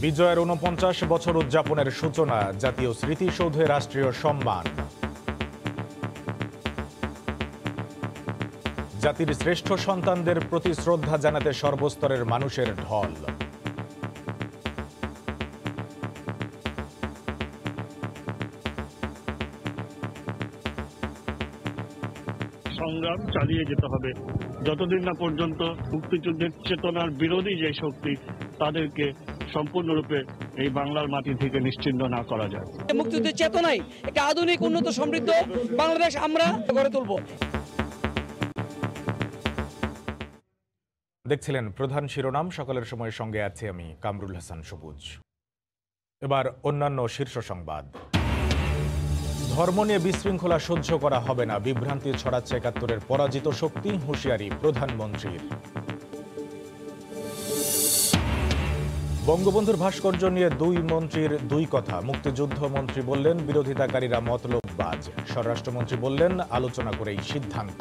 বিজয়ের ৪৯ বছর উদযাপনের সূচনা, জাতীয় স্মৃতিসৌধে রাষ্ট্রীয় সম্মান। জাতির শ্রেষ্ঠ সন্তানদের প্রতি শ্রদ্ধা জানাতে সর্বস্তরের মানুষের ঢল। সংগ্রাম চালিয়ে যেতে হবে যতদিন না পর্যন্ত মুক্তিযুদ্ধের চেতনার বিরোধী যে শক্তি তাদেরকে সম্পূর্ণরূপে এই বাংলার মাটি থেকে নিশ্চিহ্ন না করা যায়। মুক্তিযুদ্ধের চেতনায় একটা আধুনিক, উন্নত, সমৃদ্ধ বাংলাদেশ আমরা গড়ে তুলব। দেখছিলেন প্রধান শিরোনাম। সকালের সময়ের সঙ্গে আছি আমি কামরুল হাসান সবুজ। এবার অন্যান্য শীর্ষ সংবাদ। ধর্ম নিয়ে বিশৃঙ্খলা সহ্য করা হবে না, বিভ্রান্তি ছড়াচ্ছে ৭১-এর পরাজিত শক্তি, হুঁশিয়ারি প্রধানমন্ত্রীর। বঙ্গবন্ধুর ভাস্কর্য নিয়ে দুই মন্ত্রীর দুই কথা, মুক্তিযুদ্ধ মন্ত্রী বললেন বিরোধিতাকারীরা মতলববাজ, স্বরাষ্ট্রমন্ত্রী বললেন আলোচনা করেই সিদ্ধান্ত।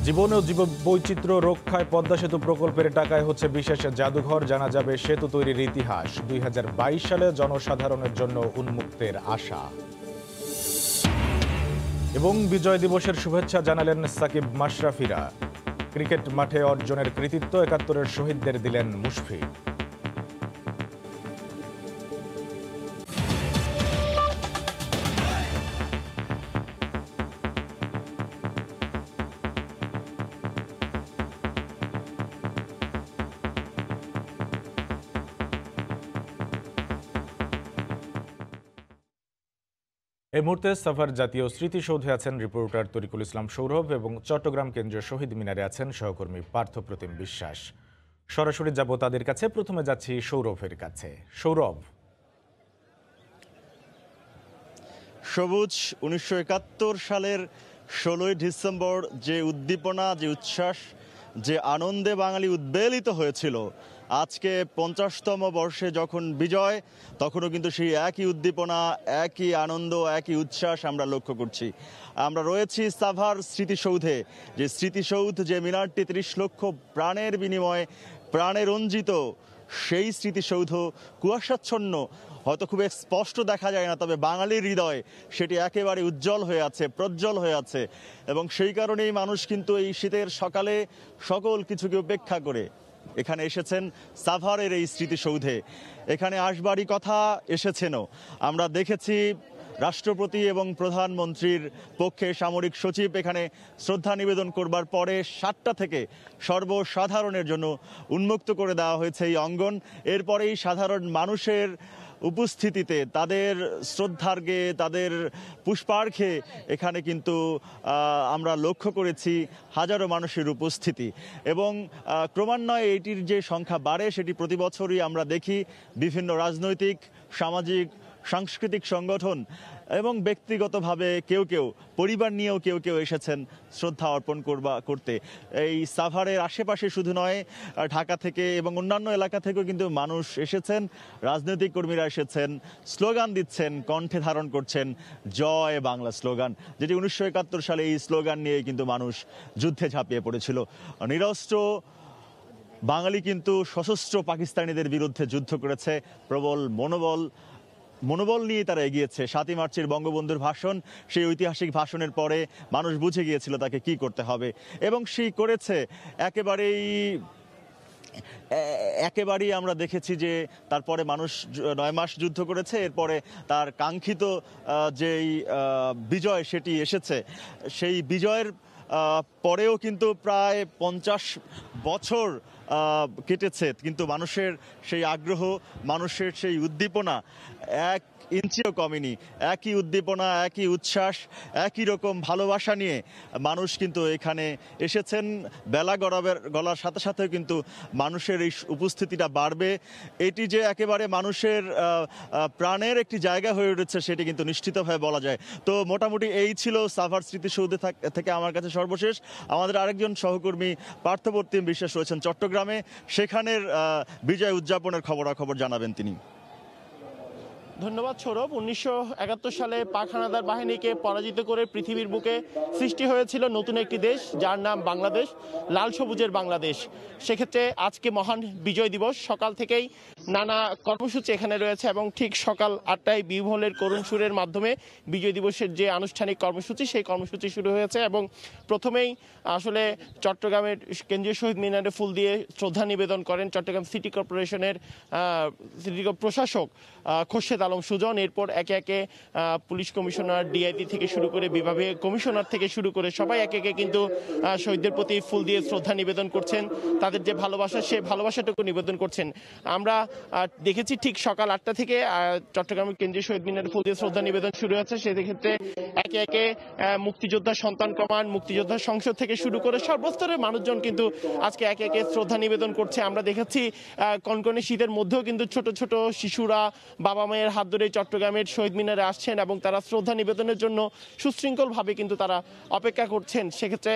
জীবন ও জীববৈচিত্র্য রক্ষায় পদ্মা সেতু প্রকল্পের টাকায় হচ্ছে বিশেষ জাদুঘর, জানা যাবে সেতু তৈরির ইতিহাস। ২০২২ সালে জনসাধারণের জন্য উন্মুক্তের আশা। এবং বিজয় দিবসের শুভেচ্ছা জানালেন সাকিব মাশরাফিরা। ক্রিকেট মাঠে অর্জনের কৃতিত্ব ৭১-এর শহীদদের দিলেন মুশফিক। এই মুহূর্তে সাভার জাতীয় স্মৃতিসৌধে আছেন রিপোর্টার তরিকুল ইসলাম সৌরভ এবং চট্টগ্রাম কেন্দ্রীয় শহীদ মিনারে আছেন সহকর্মী পার্থপ্রতিম বিশ্বাস। সরাসরি যাব তাদের কাছে। প্রথমে যাচ্ছি সৌরভের কাছে। সৌরভ, সবুজ, ১৯৭১ সালের ১৬ই ডিসেম্বর যে উদ্দীপনা, যে উচ্ছ্বাস, যে আনন্দে বাঙালি উদ্বেলিত হয়েছিল, আজকে ৫০তম বর্ষে যখন বিজয়, তখনও কিন্তু সেই একই উদ্দীপনা, একই আনন্দ, একই উচ্ছ্বাস আমরা লক্ষ্য করছি। আমরা রয়েছি সাভার স্মৃতিসৌধে, যে স্মৃতিসৌধ, যে মিনারটি ৩০ লক্ষ প্রাণের বিনিময়ে প্রাণে রঞ্জিত, সেই স্মৃতিসৌধ কুয়াশাচ্ছন্ন, হয়তো খুব স্পষ্ট দেখা যায় না, তবে বাঙালির হৃদয় সেটি একেবারে উজ্জ্বল হয়ে আছে, প্রজ্জ্বল হয়ে আছে। এবং সেই কারণেই মানুষ কিন্তু এই শীতের সকালে সকল কিছুকে উপেক্ষা করে এখানে এসেছেন সাভারের এই স্মৃতিসৌধে। এখানে আসবারই কথা এসেছেনও। আমরা দেখেছি রাষ্ট্রপতি এবং প্রধানমন্ত্রীর পক্ষে সামরিক সচিব এখানে শ্রদ্ধা নিবেদন করবার পরে ৭টা থেকে সর্বসাধারণের জন্য উন্মুক্ত করে দেওয়া হয়েছে এই অঙ্গন। এরপরেই সাধারণ মানুষের উপস্থিতিতে, তাদের শ্রদ্ধার্ঘ্যে, তাদের পুষ্পার্ঘ্যে এখানে কিন্তু আমরা লক্ষ্য করেছি হাজারো মানুষের উপস্থিতি। এবং ক্রমান্বয়ে এটির যে সংখ্যা বাড়ে সেটি প্রতি বছরই আমরা দেখি। বিভিন্ন রাজনৈতিক, সামাজিক, সাংস্কৃতিক সংগঠন এবং ব্যক্তিগতভাবে কেউ কেউ, পরিবার নিয়েও কেউ কেউ এসেছেন শ্রদ্ধা অর্পণ করতে। এই সাভারের আশেপাশে শুধু নয়, ঢাকা থেকে এবং অন্যান্য এলাকা থেকেও কিন্তু মানুষ এসেছেন, রাজনৈতিক কর্মীরা এসেছেন, স্লোগান দিচ্ছেন, কণ্ঠে ধারণ করছেন জয় বাংলা স্লোগান, যেটি ১৯৭১ সালে এই স্লোগান নিয়ে কিন্তু মানুষ যুদ্ধে ঝাঁপিয়ে পড়েছিল। নিরস্ত্র বাঙালি কিন্তু সশস্ত্র পাকিস্তানিদের বিরুদ্ধে যুদ্ধ করেছে, প্রবল মনোবল নিয়ে তারা এগিয়েছে। ৭ই মার্চের বঙ্গবন্ধুর ভাষণ, সেই ঐতিহাসিক ভাষণের পরে মানুষ বুঝে গিয়েছিল তাকে কি করতে হবে, এবং সেই করেছে। একেবারেই আমরা দেখেছি যে তারপরে মানুষ ৯ মাস যুদ্ধ করেছে, এরপরে তার কাঙ্ক্ষিত যেই বিজয় সেটি এসেছে। সেই বিজয়ের পরেও কিন্তু প্রায় ৫০ বছর কেটেছে, কিন্তু মানুষের সেই আগ্রহ, মানুষের সেই উদ্দীপনা এক ইঞ্চিও কমেনি। একই উদ্দীপনা, একই উচ্ছ্বাস, একই রকম ভালোবাসা নিয়ে মানুষ কিন্তু এখানে এসেছেন। বেলা গলার সাথে সাথে কিন্তু মানুষের এই উপস্থিতিটা বাড়বে। এটি যে একেবারে মানুষের প্রাণের একটি জায়গা হয়ে উঠেছে সেটি কিন্তু নিশ্চিতভাবে বলা যায়। তো মোটামুটি এই ছিল সাভার স্মৃতিসৌধ থেকে আমার কাছে সর্বশেষ। আমাদের আরেকজন সহকর্মী পার্থপ্রতিম বিশ্বাস রয়েছেন চট্টগ্রামে, সেখানের বিজয় উদযাপনের খবরাখবর জানাবেন তিনি। ধন্যবাদ সৌরভ। 1971 সালে পাক হানাদার বাহিনীকে পরাজিত করে পৃথিবীর বুকে সৃষ্টি হয়েছিল নতুন একটি দেশ, যার নাম বাংলাদেশ, লাল সবুজের বাংলাদেশ। সেক্ষেত্রে আজকে মহান বিজয় দিবস। সকাল থেকেই নানা কর্মসূচি এখানে রয়েছে এবং ঠিক সকাল 8টায় বিউহলের করুণ সুরের মাধ্যমে বিজয় দিবসের যে আনুষ্ঠানিক কর্মসূচি, সেই কর্মসূচি শুরু হয়েছে এবং প্রথমেই আসলে চট্টগ্রামের কেন্দ্রীয় শহীদ মিনারে ফুল দিয়ে শ্রদ্ধা নিবেদন করেন চট্টগ্রাম সিটি কর্পোরেশনের প্রশাসক খোরশেদ আলম সুজন। এরপর একে একে পুলিশ কমিশনার, ডিআইজি থেকে শুরু করে বিভাগীয় কমিশনার থেকে শুরু করে সবাই একে একে কিন্তু শহীদদের প্রতি ফুল দিয়ে শ্রদ্ধা নিবেদন করছেন, তাদের যে ভালোবাসা সে ভালোবাসাটুকু নিবেদন করছেন। আমরা দেখেছি ঠিক সকাল 8টা থেকে চট্টগ্রামের কেন্দ্রীয় শহীদ মিনারে ফুল দিয়ে শ্রদ্ধা নিবেদন শুরু হচ্ছে। সেক্ষেত্রে একে একে মুক্তিযোদ্ধা সন্তান কমান্ড, মুক্তিযোদ্ধা সংসদ থেকে শুরু করে সর্বস্তরের মানুষজন কিন্তু আজকে একে একে শ্রদ্ধা নিবেদন করছে। আমরা দেখেছি কনকনে শীতের মধ্যেও কিন্তু ছোট ছোট শিশুরা বাবা মায়ের হাত ধরে চট্টগ্রামের শহীদ মিনারে আসছেন এবং তারা শ্রদ্ধা নিবেদনের জন্য সুশৃঙ্খলভাবে কিন্তু তারা অপেক্ষা করছেন। সেক্ষেত্রে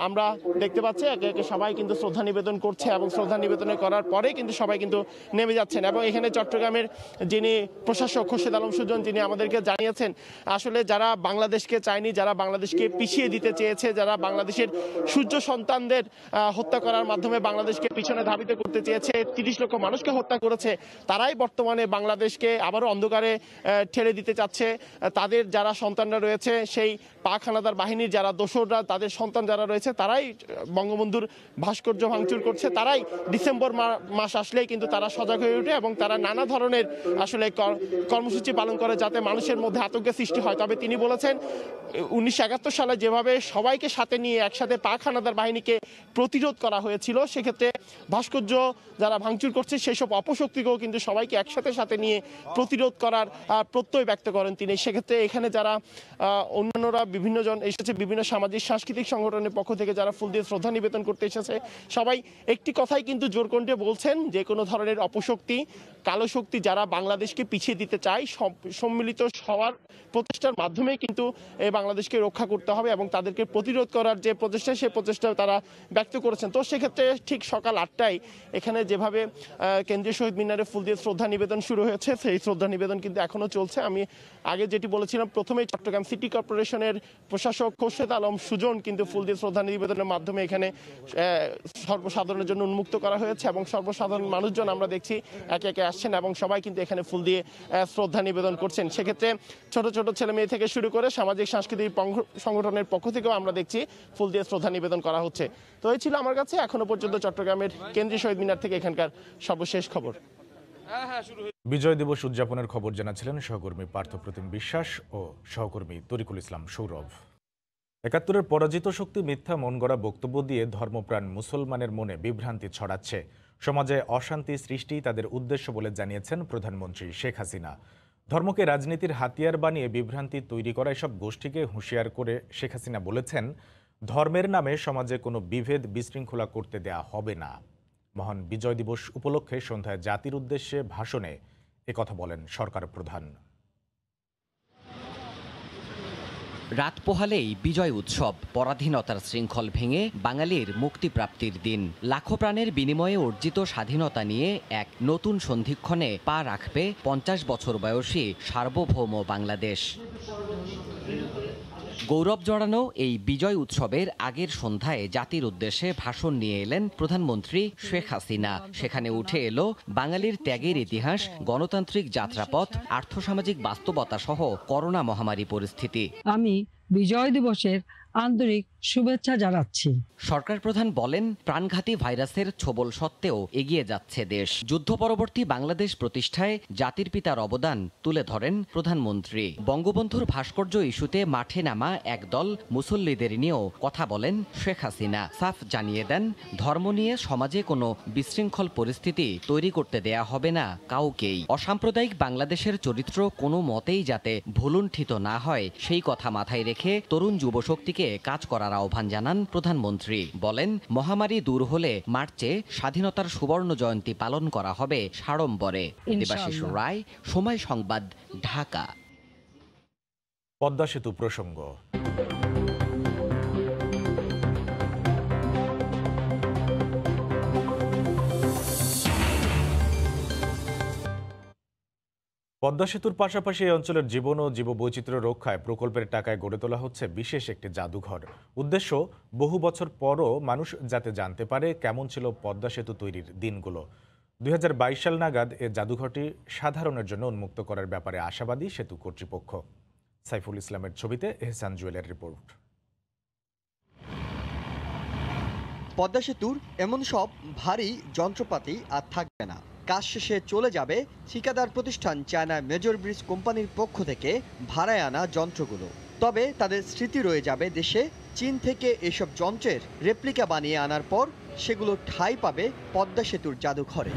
আমরা দেখতে পাচ্ছি একে একে সবাই কিন্তু শ্রদ্ধা নিবেদন করছে এবং শ্রদ্ধা নিবেদন করার পরে কিন্তু সবাই কিন্তু নেমে যাচ্ছেন। এবং এখানে চট্টগ্রামের যিনি প্রশাসক খোরশেদ আলম সুজন, যিনি আমাদেরকে জানিয়েছেন আসলে যারা বাংলাদেশকে চায়নি, যারা বাংলাদেশকে পিছিয়ে দিতে চেয়েছে, যারা বাংলাদেশের সূর্য সন্তানদের হত্যা করার মাধ্যমে বাংলাদেশকে পিছনে ধাবিত করতে চেয়েছে, 30 লক্ষ মানুষকে হত্যা করেছে, তারাই বর্তমানে বাংলাদেশকে আবারও অন্ধকারে ঠেলে দিতে চাচ্ছে। তাদের যারা সন্তানরা রয়েছে, সেই পাক হানাদার বাহিনীর যারা দোসররা, তাদের সন্তান যারা রয়েছে, তারাই বঙ্গবন্ধুর ভাস্কর্য ভাঙচুর করছে। তারাই ডিসেম্বর মাস আসলেই কিন্তু তারা সজাগ হয়ে ওঠে এবং তারা নানা ধরনের আসলে কর্মসূচি পালন করে যাতে মানুষের মধ্যে আতঙ্কের সৃষ্টি হয়। তবে তিনি বলেছেন 1971 সালে যেভাবে সবাইকে সাথে নিয়ে একসাথে পাক হানাদার বাহিনীকে প্রতিরোধ করা হয়েছিল, সেক্ষেত্রে ভাস্কর্য যারা ভাঙচুর করছে সেসব অপশক্তিকেও কিন্তু সবাইকে একসাথে সাথে নিয়ে প্রতিরোধ করার প্রত্যয় ব্যক্ত করেন তিনি। সেক্ষেত্রে এখানে যারা অন্যান্যরা বিভিন্ন জন এসেছে, বিভিন্ন সামাজিক সাংস্কৃতিক সংগঠনের পক্ষ থেকে যারা ফুল দিয়ে শ্রদ্ধা নিবেদন করতে এসেছে, সবাই একটি কথাই কিন্তু জোর কণ্ঠে বলছেন যে কোনো ধরনের অপশক্তি, কালো শক্তি যারা বাংলাদেশকে পিছিয়ে দিতে চায়, সম্মিলিত সবার প্রচেষ্টার মাধ্যমে কিন্তু এই বাংলাদেশকে রক্ষা করতে হবে এবং তাদেরকে প্রতিরোধ করার যে প্রচেষ্টা, সেই প্রচেষ্টা তারা ব্যক্ত করেছেন। তো সেক্ষেত্রে ঠিক সকাল 8টায় এখানে যেভাবে কেন্দ্রীয় শহীদ মিনারে ফুল দিয়ে শ্রদ্ধা নিবেদন শুরু হয়েছে, সেই শ্রদ্ধা নিবেদন কিন্তু এখনো চলছে। আমি আগে যেটি বলেছিলাম, প্রথমেই চট্টগ্রাম সিটি কর্পোরেশনের প্রশাসক খোরশেদ আলম সুজন কিন্তু ফুল দিয়ে শ্রদ্ধা নিবেদনের মাধ্যমে এখানে সর্বসাধারণের জন্য উন্মুক্ত করা হয়েছে এবং সর্বসাধারণ মানুষজন আমরা দেখছি একে একে আসছেন এবং সবাই কিন্তু এখানে ফুল দিয়ে শ্রদ্ধা নিবেদন করছেন। সেক্ষেত্রে ছোট ছোট ছেলে মেয়ে থেকে শুরু করে সামাজিক সাংস্কৃতিক সংগঠনের পক্ষ থেকেও আমরা দেখছি ফুল দিয়ে শ্রদ্ধা নিবেদন করা হচ্ছে। তো এই ছিল আমার কাছে এখনো পর্যন্ত চট্টগ্রামের কেন্দ্রীয় শহীদ মিনার থেকে এখানকার সর্বশেষ খবর। বিজয় দিবস উদযাপনের খবর জানাচ্ছিলেন সহকর্মী পার্থপ্রতিম বিশ্বাস ও সহকর্মী তরিকুল ইসলাম সৌরভ। 71-এর পরাজিত শক্তি মিথ্যা মন গড়া বক্তব্য দিয়ে ধর্মপ্রাণ মুসলমানের মনে বিভ্রান্তি ছড়াচ্ছে, সমাজে অশান্তি সৃষ্টি তাদের উদ্দেশ্য বলে জানিয়েছেন প্রধানমন্ত্রী শেখ হাসিনা। ধর্মকে রাজনীতির হাতিয়ার বানিয়ে বিভ্রান্তি তৈরি করা এসব গোষ্ঠীকে হুঁশিয়ার করে শেখ হাসিনা বলেছেন, ধর্মের নামে সমাজে কোনো বিভেদ বিশৃঙ্খলা করতে দেয়া হবে না। মহান বিজয় দিবস উপলক্ষে সন্ধ্যায় জাতির উদ্দেশ্যে ভাষণে একথা বলেন সরকার প্রধান। রাত পোহালেই বিজয় উৎসব, পরাধীনতার শৃঙ্খল ভেঙে বাঙালির মুক্তিপ্রাপ্তির দিন। লাখো প্রাণের বিনিময়ে অর্জিত স্বাধীনতা নিয়ে এক নতুন সন্ধিক্ষণে পা রাখবে 50 বছর বয়সী সার্বভৌম বাংলাদেশ। গৌরব জড়ানো এই বিজয় উৎসবের আগের সন্ধ্যায় জাতির উদ্দেশ্যে ভাষণ নিয়ে এলেন প্রধানমন্ত্রী শেখ হাসিনা। সেখানে উঠে এলো বাঙালির ত্যাগের ইতিহাস, গণতান্ত্রিক যাত্রাপথ, আর্থসামাজিক বাস্তবতা সহ করোনা মহামারী পরিস্থিতি। আমি বিজয় দিবসের আন্তরিক শুভেচ্ছা জানাচ্ছি। সরকার প্রধান বলেন, প্রাণঘাতী ভাইরাসের ছোবল সত্ত্বেও এগিয়ে যাচ্ছে দেশ। যুদ্ধ পরবর্তী বাংলাদেশ প্রতিষ্ঠায় জাতির পিতার অবদান তুলে ধরেন প্রধানমন্ত্রী। বঙ্গবন্ধুর ভাস্কর্য ইস্যুতে মাঠে নামা একদল মুসল্লিদের নিয়েও কথা বলেন শেখ হাসিনা। সাফ জানিয়ে দেন, ধর্ম নিয়ে সমাজে কোনো বিশৃঙ্খল পরিস্থিতি তৈরি করতে দেয়া হবে না কাউকেই। অসাম্প্রদায়িক বাংলাদেশের চরিত্র কোনো মতেই যাতে ভুলুণ্ঠিত না হয়, সেই কথা মাথায় রেখে তরুণ যুবশক্তিকে কাজ করার আহ্বান জানান প্রধানমন্ত্রী। বলেন, মহামারী দূর হলে মার্চে স্বাধীনতার সুবর্ণ জয়ন্তী পালন করা হবে সাড়ম্বরে। দেবাশিস রায়, সময় সংবাদ, ঢাকা। পদ্মা সেতু প্রসঙ্গ। পদ্মা সেতুর পাশাপাশি এই অঞ্চলের জীবন ও জীববৈচিত্র্য রক্ষায় প্রকল্পের টাকায় গড়ে তোলা হচ্ছে বিশেষ একটি জাদুঘর। উদ্দেশ্য, বহু বছর পরও মানুষ যাতে জানতে পারে কেমন ছিল পদ্মা সেতু তৈরির দিনগুলো। 2022 সাল নাগাদ এ জাদুঘরটি সাধারণের জন্য উন্মুক্ত করার ব্যাপারে আশাবাদী সেতু কর্তৃপক্ষ। সাইফুল ইসলামের ছবিতে এহসান জুয়েলের রিপোর্ট। পদ্মা সেতুর এমন সব ভারী যন্ত্রপাতি আর থাকবে না। কাজ শেষে চলে যাবে ঠিকাদার প্রতিষ্ঠান চায়না মেজর ব্রিজ কোম্পানির পক্ষ থেকে ভাড়ায় আনা যন্ত্রগুলো। তবে তাদের স্মৃতি রয়ে যাবে দেশে। চীন থেকে এসব যন্ত্রের রেপ্লিকা বানিয়ে আনার পর সেগুলো ঠাঁই পাবে পদ্মা সেতুর জাদুঘরে।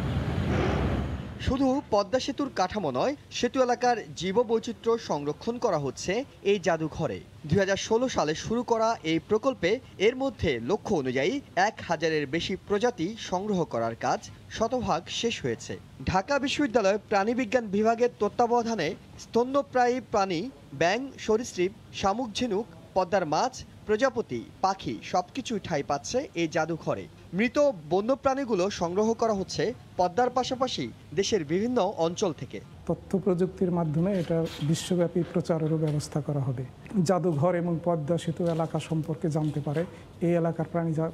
শুধু পদ্মা সেতুর কাঠামো নয়, সেতু এলাকার জীববৈচিত্র্য সংরক্ষণ করা হচ্ছে এই জাদুঘরে। 2016 সালে শুরু করা এই প্রকল্পে এর মধ্যে লক্ষ্য অনুযায়ী 1000-এর বেশি প্রজাতি সংগ্রহ করার কাজ শতভাগ শেষ হয়েছে। ঢাকা বিশ্ববিদ্যালয় প্রাণীবিজ্ঞান বিভাগের তত্ত্বাবধানে স্তন্যপ্রায়ী প্রাণী, ব্যাঙ, সরীসৃপ, শামুক, ঝিনুক, পদ্মার মাছ, প্রজাপতি, পাখি সবকিছুই ঠাঁই পাচ্ছে এই জাদুঘরে। মৃত বন্যপ্রাণীগুলো সংগ্রহ করা হচ্ছে পদ্মার পাশাপাশি দেশের বিভিন্ন অঞ্চল থেকে। তথ্য প্রযুক্তির মাধ্যমে এটা বিশ্বব্যাপী প্রচারেরও ব্যবস্থা করা হবে। জাদুঘর এবং পদ্মা সেতু এলাকা সম্পর্কে জানতে পারে, এই এলাকার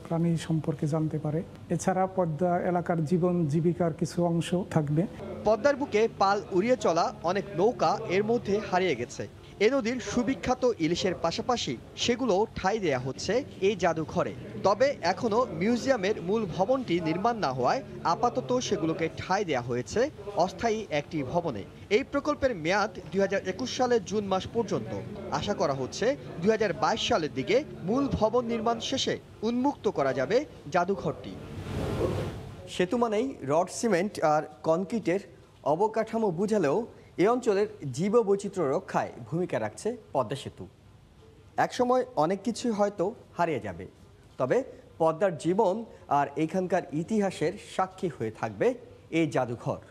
প্রাণী সম্পর্কে জানতে পারে। এছাড়া পদ্মা এলাকার জীবন জীবিকার কিছু অংশ থাকবে। পদ্মার বুকে পাল উড়িয়ে চলা অনেক নৌকা এর মধ্যে হারিয়ে গেছে। এ নদীর সুবিখ্যাত ইলিশের পাশাপাশি সেগুলো ঠাঁই দেয়া হচ্ছে এই জাদুঘরে। তবে এখনও মিউজিয়ামের মূল ভবনটি নির্মাণ না হওয়ায় আপাতত সেগুলোকে ঠাঁই দেয়া হয়েছে অস্থায়ী একটি ভবনে। এই প্রকল্পের মেয়াদ 2021 সালের জুন মাস পর্যন্ত। আশা করা হচ্ছে 2022 সালের দিকে মূল ভবন নির্মাণ শেষে উন্মুক্ত করা যাবে জাদুঘরটি। সেতু মানেই রড, সিমেন্ট আর কনক্রিটের অবকাঠামো বুঝালেও এ অঞ্চলের জীববৈচিত্র্য রক্ষায় ভূমিকা রাখছে পদ্মা সেতু। একসময় অনেক কিছুই হয়তো হারিয়ে যাবে, তবে পদ্মার জীবন আর এখানকার ইতিহাসের সাক্ষী হয়ে থাকবে এই জাদুঘর।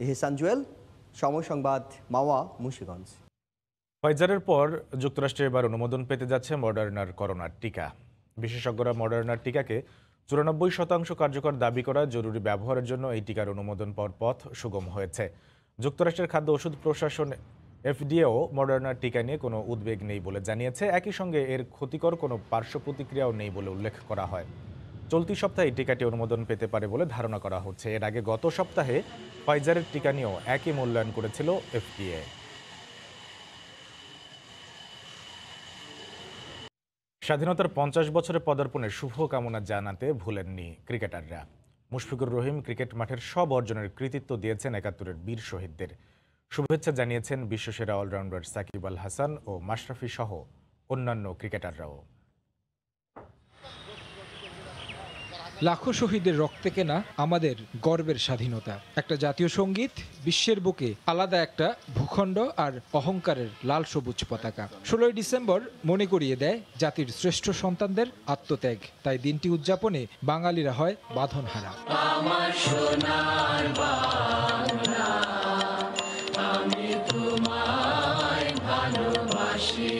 এহসান জুয়েল, সময় সংবাদ, মাওয়া, মুন্সিগঞ্জ। ফাইজারের পর যুক্তরাষ্ট্রে এবার অনুমোদন পেতে যাচ্ছে মডার্নার করোনার টিকা। বিশেষজ্ঞরা মডার্নার টিকাকে 94% কার্যকর দাবি করা জরুরি ব্যবহারের জন্য এই টিকার অনুমোদন পাওয়ার পথ সুগম হয়েছে। যুক্তরাষ্ট্রের খাদ্য ওষুধ প্রশাসন এফডিএও মডার্নার টিকা নিয়ে কোনো উদ্বেগ নেই বলে জানিয়েছে। একই সঙ্গে এর ক্ষতিকর কোনো পার্শ্ব প্রতিক্রিয়াও নেই বলে উল্লেখ করা হয়। চলতি সপ্তাহে টিকাটি অনুমোদন পেতে পারে বলে ধারণা করা হচ্ছে। এর আগে গত সপ্তাহে ফাইজারের টিকা নিয়েও একই মূল্যায়ন করেছিল এফডিএ। স্বাধীনতার 50 বছরে পদার্পণের শুভকামনা জানাতে ভুলেননি ক্রিকেটাররা। মুশফিকুর রহিম ক্রিকেট মাঠের সব অর্জনের কৃতিত্ব দিয়েছেন 71-এর বীর শহীদদের। শুভেচ্ছা জানিয়েছেন বিশ্বসেরা অলরাউন্ডার সাকিব আল হাসান ও মাশরাফি সহ অন্যান্য ক্রিকেটাররাও। লাখো শহীদের রক্তে কেনা আমাদের গর্বের স্বাধীনতা। একটা জাতীয় সঙ্গীত, বিশ্বের বুকে আলাদা একটা ভূখণ্ড আর অহংকারের লাল সবুজ পতাকা। 16 ডিসেম্বর মনে করিয়ে দেয় জাতির শ্রেষ্ঠ সন্তানদের আত্মত্যাগ। তাই দিনটি উদযাপনে বাঙালিরা হয় বাঁধনহারা। আমার সোনার বাংলা, আমি তোমায় ভালোবাসি।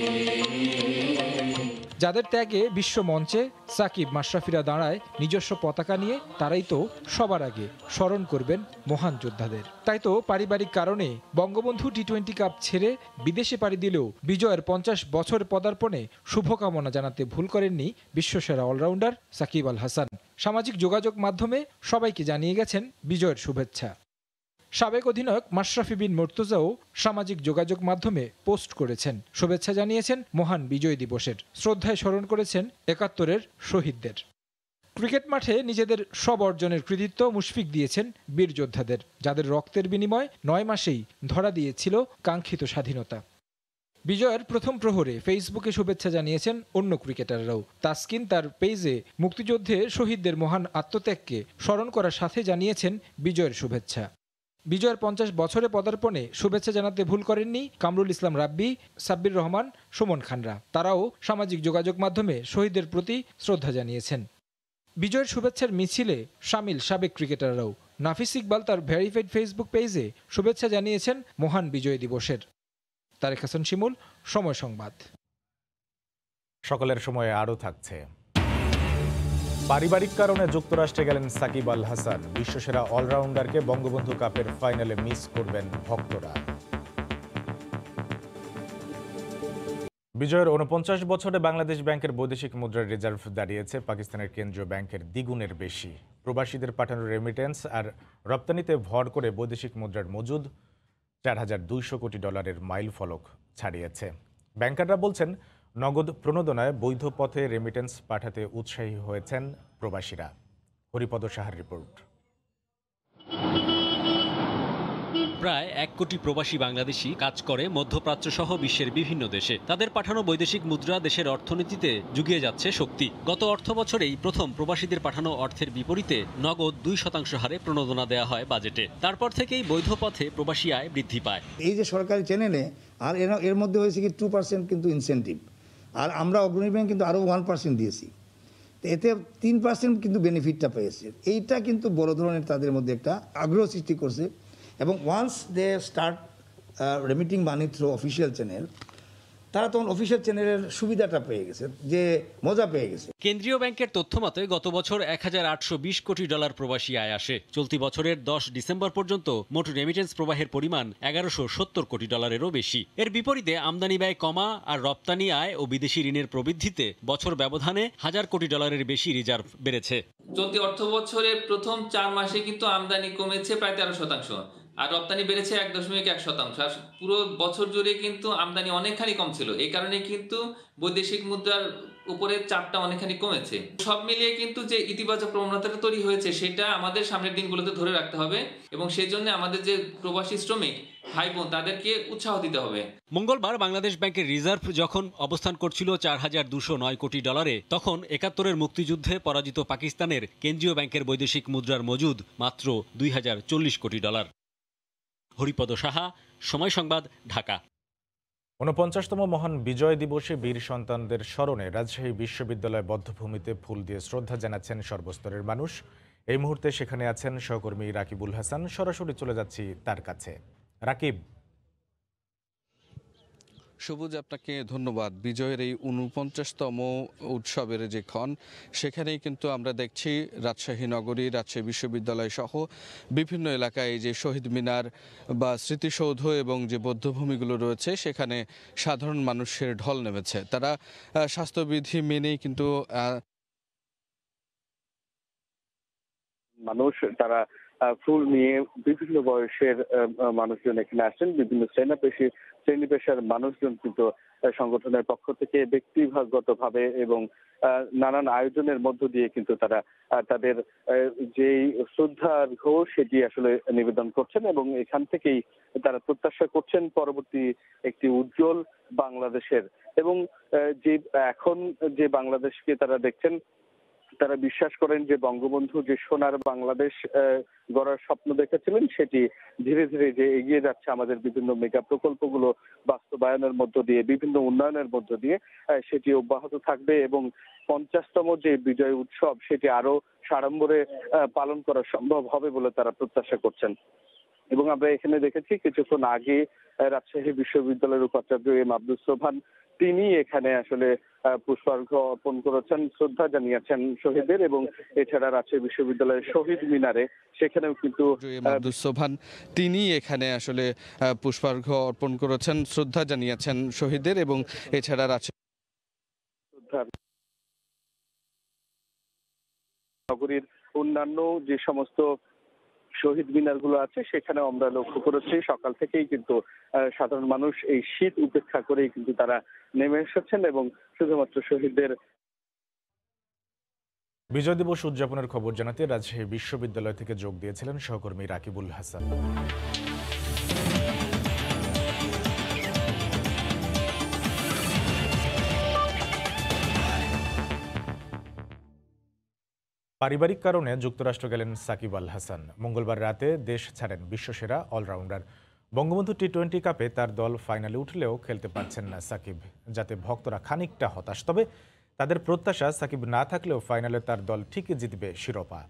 যাদের ত্যাগে বিশ্ব মঞ্চে সাকিব, মাশরাফিরা দাঁড়ায় নিজস্ব পতাকা নিয়ে, তারাই তো সবার আগে স্মরণ করবেন মহান যোদ্ধাদের। তাই তো পারিবারিক কারণে বঙ্গবন্ধু টি-20 কাপ ছেড়ে বিদেশে পাড়ি দিলেও বিজয়ের 50 বছর পদার্পণে শুভকামনা জানাতে ভুল করেননি বিশ্বসেরা অলরাউন্ডার সাকিব আল হাসান। সামাজিক যোগাযোগ মাধ্যমে সবাইকে জানিয়ে গেছেন বিজয়ের শুভেচ্ছা। সাবেক অধিনায়ক মাশরাফি বিন মুর্তজাও সামাজিক যোগাযোগ মাধ্যমে পোস্ট করেছেন, শুভেচ্ছা জানিয়েছেন মহান বিজয় দিবসের। শ্রদ্ধায় স্মরণ করেছেন 71-এর শহীদদের। ক্রিকেট মাঠে নিজেদের সব অর্জনের কৃতিত্ব মুশফিক দিয়েছেন বীর যোদ্ধাদের, যাদের রক্তের বিনিময়ে 9 মাসেই ধরা দিয়েছিল কাঙ্ক্ষিত স্বাধীনতা। বিজয়ের প্রথম প্রহরে ফেসবুকে শুভেচ্ছা জানিয়েছেন অন্য ক্রিকেটাররাও। তাসকিন তার পেজে মুক্তিযুদ্ধে শহীদদের মহান আত্মত্যাগকে স্মরণ করার সাথে জানিয়েছেন বিজয়ের শুভেচ্ছা। বিজয়ের 50 বছরে পদার্পণে শুভেচ্ছা জানাতে ভুল করেননি কামরুল ইসলাম রাব্বি, সাব্বির রহমান, সুমন খানরা। তারাও সামাজিক যোগাযোগ মাধ্যমে শহীদদের প্রতি শ্রদ্ধা জানিয়েছেন। বিজয়ের শুভেচ্ছার মিছিলে শামিল সাবেক ক্রিকেটাররাও। নাফিস ইকবাল তার ভেরিফাইড ফেসবুক পেজে শুভেচ্ছা জানিয়েছেন মহান বিজয় দিবসের। তারেক হাসান শিমুল, সময় সংবাদ। সকলের সময়ে আরও থাকছে। পারিবারিক কারণে যুক্তরাষ্ট্রে গেলেন সাকিব আল হাসান। বিশ্বসেরা অলরাউন্ডারকে বঙ্গবন্ধু কাপের ফাইনালে মিস করবেন ভক্তরা। বিজয়ের ৪৯ বছরে বাংলাদেশ ব্যাংকের বৈদেশিক মুদ্রার রিজার্ভ দাঁড়িয়েছে পাকিস্তানের কেন্দ্রীয় ব্যাংকের দ্বিগুণের বেশি। প্রবাসীদের পাঠানো রেমিটেন্স আর রপ্তানিতে ভর করে বৈদেশিক মুদ্রার মজুদ $৪,২০০ কোটি মাইল ফলক ছাড়িয়েছে। ব্যাংকাররা বলছেন, নগদ প্রণোদনায় বৈধ পথে রেমিটেন্স পাঠাতে উৎসাহী হয়েছেন প্রবাসীরা। হরিপদ সাহার রিপোর্ট। প্রায় ১ কোটি প্রবাসী বাংলাদেশি কাজ করে মধ্যপ্রাচ্য সহ বিশ্বের বিভিন্ন দেশে। তাদের পাঠানো বৈদেশিক মুদ্রা দেশের অর্থনীতিতে জুগিয়ে যাচ্ছে শক্তি। গত অর্থ বছরেই প্রথম প্রবাসীদের পাঠানো অর্থের বিপরীতে নগদ 2% হারে প্রণোদনা দেওয়া হয় বাজেটে। তারপর থেকেই বৈধ পথে প্রবাসী আয় বৃদ্ধি পায়। এই যে সরকারি চ্যানেলে আর এর মধ্যে হয়েছে কি 2% কিন্তু ইনসেন্টিভ, আর আমরা অগ্রণী ব্যাংক কিন্তু আরও 1% দিয়েছি, তো এতে 3% কিন্তু বেনিফিটটা পেয়েছে। এইটা কিন্তু বড় ধরনের তাদের মধ্যে একটা আগ্রহ সৃষ্টি করছে। এবং once they start remitting money through official channel, তারা তখন অফিসিয়াল চ্যানেলের সুবিধাটা পেয়ে গেছে, যে মজা পেয়ে গেছে। কেন্দ্রীয় ব্যাংকের তথ্য মতে গত বছর $1,820 কোটি প্রবাসী আয় আসে। চলতি বছরের 10 ডিসেম্বর পর্যন্ত মোট রেমিটেন্স প্রবাহের পরিমাণ $1,170 কোটি বেশি। এর বিপরীতে আমদানি ব্যয় কমা আর রপ্তানি আয় ও বিদেশি ঋণের প্রবৃদ্ধিতে বছর ব্যবধানে $1,000 কোটি বেশি রিজার্ভ বেড়েছে। চলতি অর্থ বছরের প্রথম 4 মাসে কিন্তু আমদানি কমেছে প্রায় 13%, আর রপ্তানি বেড়েছে 1.1%। আর পুরো বছর জুড়ে কিন্তু আমদানি অনেকখানি কম ছিল। এই কারণে কিন্তু বৈদেশিক মুদ্রার উপরে চাপটা অনেকখানি কমেছে। সব মিলিয়ে কিন্তু যে ইতিবাচক প্রবণতাটা তৈরি হয়েছে সেটা আমাদের সামনের দিনগুলোতে ধরে রাখতে হবে, এবং সেই জন্য আমাদের যে প্রবাসী শ্রমিক ভাই বোন তাদেরকে উৎসাহ দিতে হবে। মঙ্গলবার বাংলাদেশ ব্যাংকের রিজার্ভ যখন অবস্থান করছিল $4,209 কোটি, তখন 71-এর মুক্তিযুদ্ধে পরাজিত পাকিস্তানের কেন্দ্রীয় ব্যাংকের বৈদেশিক মুদ্রার মজুদ মাত্র $2,040 কোটি। হরিপদ সাহা, সময় সংবাদ, ঢাকা। ৪৯তম মহান বিজয় দিবসে বীর সন্তানদের স্মরণে রাজশাহী বিশ্ববিদ্যালয় বধ্যভূমিতে ফুল দিয়ে শ্রদ্ধা জানাচ্ছেন সর্বস্তরের মানুষ। এই মুহূর্তে সেখানে আছেন সহকর্মী রাকিবুল হাসান। সরাসরি চলে যাচ্ছি তার কাছে। রাকিব। সবুজ, আপনাকে ধন্যবাদ। বিজয়ের এই ৪৯তম উৎসবের যে ক্ষণ, সেখানেই কিন্তু আমরা দেখছি রাজশাহী নগরী, রাজশাহী বিশ্ববিদ্যালয় সহ বিভিন্ন এলাকায় যে শহীদ মিনার বা স্মৃতিসৌধ এবং যে বধ্যভূমিগুলো রয়েছে, সেখানে সাধারণ মানুষের ঢল নেমেছে। তারা স্বাস্থ্যবিধি মেনেই কিন্তু মানুষ তারা ফুল নিয়ে বিভিন্ন বয়সের মানুষজন এখানে আসেন। বিভিন্ন শ্রেণী পেশার মানুষজন কিন্তু সংগঠনের পক্ষ থেকে ব্যক্তিগতভাবে এবং নানান আয়োজনের মধ্য দিয়ে কিন্তু তারা তাদের যেই শ্রদ্ধার্ঘ সেটি আসলে নিবেদন করছেন, এবং এখান থেকেই তারা প্রত্যাশা করছেন পরবর্তী একটি উজ্জ্বল বাংলাদেশের। এবং যে এখন যে বাংলাদেশকে তারা দেখছেন, তারা বিশ্বাস করেন যে বঙ্গবন্ধু যে সোনার বাংলাদেশ গড়ার স্বপ্ন দেখেছিলেন, সেটি ধীরে ধীরে যে এগিয়ে যাচ্ছে আমাদের বিভিন্ন মেগা প্রকল্পগুলো বাস্তবায়নের মধ্য দিয়ে, বিভিন্ন উন্নয়নের মধ্য দিয়ে, সেটি অব্যাহত থাকবে এবং ৫০তম যে বিজয় উৎসব সেটি আরো সাড়ম্বরে পালন করা সম্ভব হবে বলে তারা প্রত্যাশা করছেন। এবং আমরা এখানে দেখেছি কিছুক্ষণ আগে রাজশাহী বিশ্ববিদ্যালয়ের উপাচার্য এম আব্দুস সোবহান, তিনি এখানে আসলে পুষ্পার্ঘ্য অর্পণ করেছেন, শ্রদ্ধা জানিয়েছেন শহীদদের। এবং এছাড়া রাজশাহী বিশ্ববিদ্যালয়ের শহীদ মিনারে সেখানেও কিন্তু আব্দুস সোবহান, তিনি এখানে আসলে পুষ্পার্ঘ্য অর্পণ করেছেন, শ্রদ্ধা জানিয়েছেন শহীদদের। এবং এছাড়া রাজশাহী নগরীর অন্যান্য যে সমস্ত শহীদ মিনারগুলো আছে সেখানেও আমরা লক্ষ্য করেছি সকাল থেকেই কিন্তু সাধারণ মানুষ এই শীত উপেক্ষা করেই কিন্তু তারা নেমে এসেছেন এবং শুধুমাত্র শহীদদের বিজয় দিবস উদযাপনের খবর জানাতে রাজশাহী বিশ্ববিদ্যালয় থেকে যোগ দিয়েছিলেন সহকর্মী রাকিবুল হাসান। পারিবারিক কারণে যুক্তরাষ্ট্র গেলেন সাকিব আল হাসান। মঙ্গলবার রাতে দেশ ছাড়েন বিশ্বসেরা অলরাউন্ডার। বঙ্গবন্ধু টি-20 কাপে তার দল ফাইনালে উঠলেও খেলতে পারছেন না সাকিব, যাতে ভক্তরা খানিকটা হতাশ। তবে তাদের প্রত্যাশা সাকিব না থাকলেও ফাইনালে তার দল ঠিকই জিতবে শিরোপা।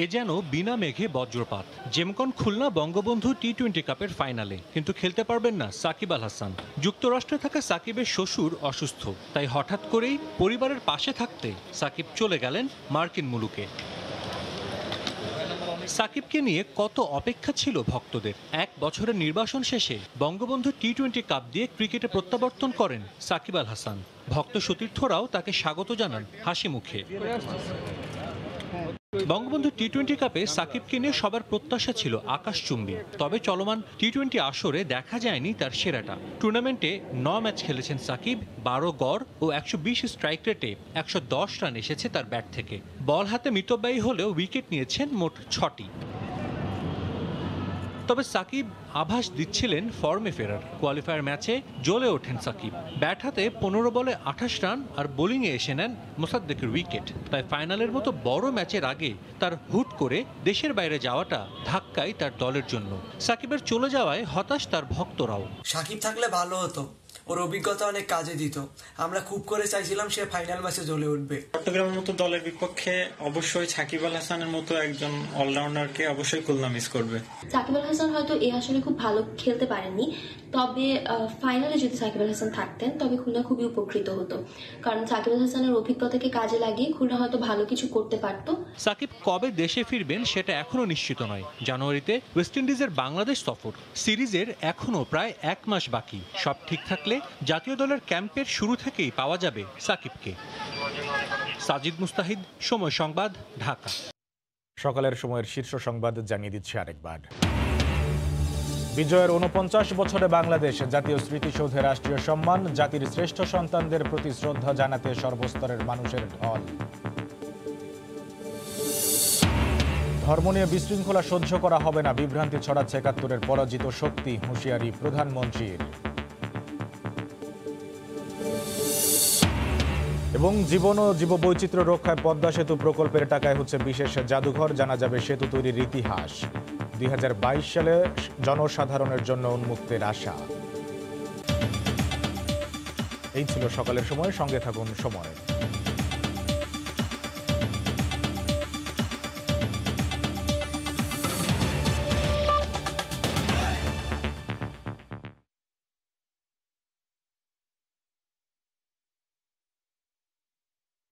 এ যেন বিনা মেঘে বজ্রপাত। জেমকন খুলনা বঙ্গবন্ধু টি-20 কাপের ফাইনালে, কিন্তু খেলতে পারবেন না সাকিব আল হাসান। যুক্তরাষ্ট্রে থাকা সাকিবের শ্বশুর অসুস্থ, তাই হঠাৎ করেই পরিবারের পাশে থাকতে সাকিব চলে গেলেন মার্কিন মুলুকে। সাকিবকে নিয়ে কত অপেক্ষা ছিল ভক্তদের। 1 বছরের নির্বাসন শেষে বঙ্গবন্ধু টি-20 কাপ দিয়ে ক্রিকেটে প্রত্যাবর্তন করেন সাকিব আল হাসান। ভক্ত সতীর্থরাও তাকে স্বাগত জানান হাসি মুখে। বঙ্গবন্ধু টি-20 কাপে সাকিবকে নিয়ে সবার প্রত্যাশা ছিল আকাশচুম্বী, তবে চলমান টি-20 আসরে দেখা যায়নি তার সেরাটা। টুর্নামেন্টে 9 ম্যাচ খেলেছেন সাকিব, 12 গড় ও 120 স্ট্রাইক রেটে 110 রান এসেছে তার ব্যাট থেকে। বল হাতে মিতব্যয়ী হলেও উইকেট নিয়েছেন মোট 6টি। তবে সাকিব আভাস দিচ্ছিলেন ফর্মে ফেরার। কোয়ালিফায়ার ম্যাচে জ্বলে ওঠেন সাকিব। ব্যাট হাতে 15 বলে 28 রান আর বোলিংয়ে এসে নেন মোসাদ্দেকের উইকেট। তাই ফাইনালের মতো বড় ম্যাচের আগে তার হুট করে দেশের বাইরে যাওয়াটা ধাক্কাই তার দলের জন্য। সাকিবের চলে যাওয়ায় হতাশ তার ভক্তরাও। সাকিব থাকলে ভালো হতো, ওর অভিজ্ঞতা অনেক কাজে দিত। আমরা খুব করে চাইছিলাম সে ফাইনাল ম্যাচে জ্বলে উঠবে। চট্টগ্রামের মতো দলের বিপক্ষে অবশ্যই সাকিব আল হাসানের মতো একজন অলরাউন্ডারকে অবশ্যই খুলনা মিস করবে। সাকিব আল হাসান হয়তো এই আসলে খুব ভালো খেলতে পারেননি, তবে ফাইনালে যদি সাকিব আল হাসান থাকতেন তবে খুলনা খুবই উপকৃত হতো, কারণ সাকিব আল হাসানের অভিজ্ঞতাকে কাজে লাগিয়ে খুলনা হয়তো ভালো কিছু করতে পারতো। সাকিব কবে দেশে ফিরবেন সেটা এখনো নিশ্চিত নয়। জানুয়ারিতে ওয়েস্ট ইন্ডিজের বাংলাদেশ সফর, সিরিজের এখনো প্রায় 1 মাস বাকি। সব ঠিক থাকলে জাতীয় দলের ক্যাম্পের শুরু থেকেই পাওয়া যাবে সাকিবকে। সাজিদ মুস্তাহিদ, সময় সংবাদ, ঢাকা। সকালের সময়ের শীর্ষ সংবাদ জানিয়ে দিচ্ছি আরেকবার। বিজয়ের 49 বছরে বাংলাদেশ জাতীয় স্মৃতিসৌধে রাষ্ট্রীয় সম্মান, জাতির শ্রেষ্ঠ সন্তানদের প্রতি শ্রদ্ধা জানাতে সর্বস্তরের মানুষের ঢল। ধর্ম নিয়ে বিশৃঙ্খলা সহ্য করা হবে না, বিভ্রান্তি ছড়াচ্ছে 71-এর পরাজিত শক্তি, হুঁশিয়ারি প্রধানমন্ত্রীর। এবং জীবন ও জীববৈচিত্র্য রক্ষায় পদ্মা সেতু প্রকল্পের টাকায় হচ্ছে বিশেষ জাদুঘর, জানা যাবে সেতু তৈরির ইতিহাস। 2022 সালে জনসাধারণের জন্য উন্মুক্তের আশা। এই ছিল সকালের সময়, সঙ্গে থাকুন সময়।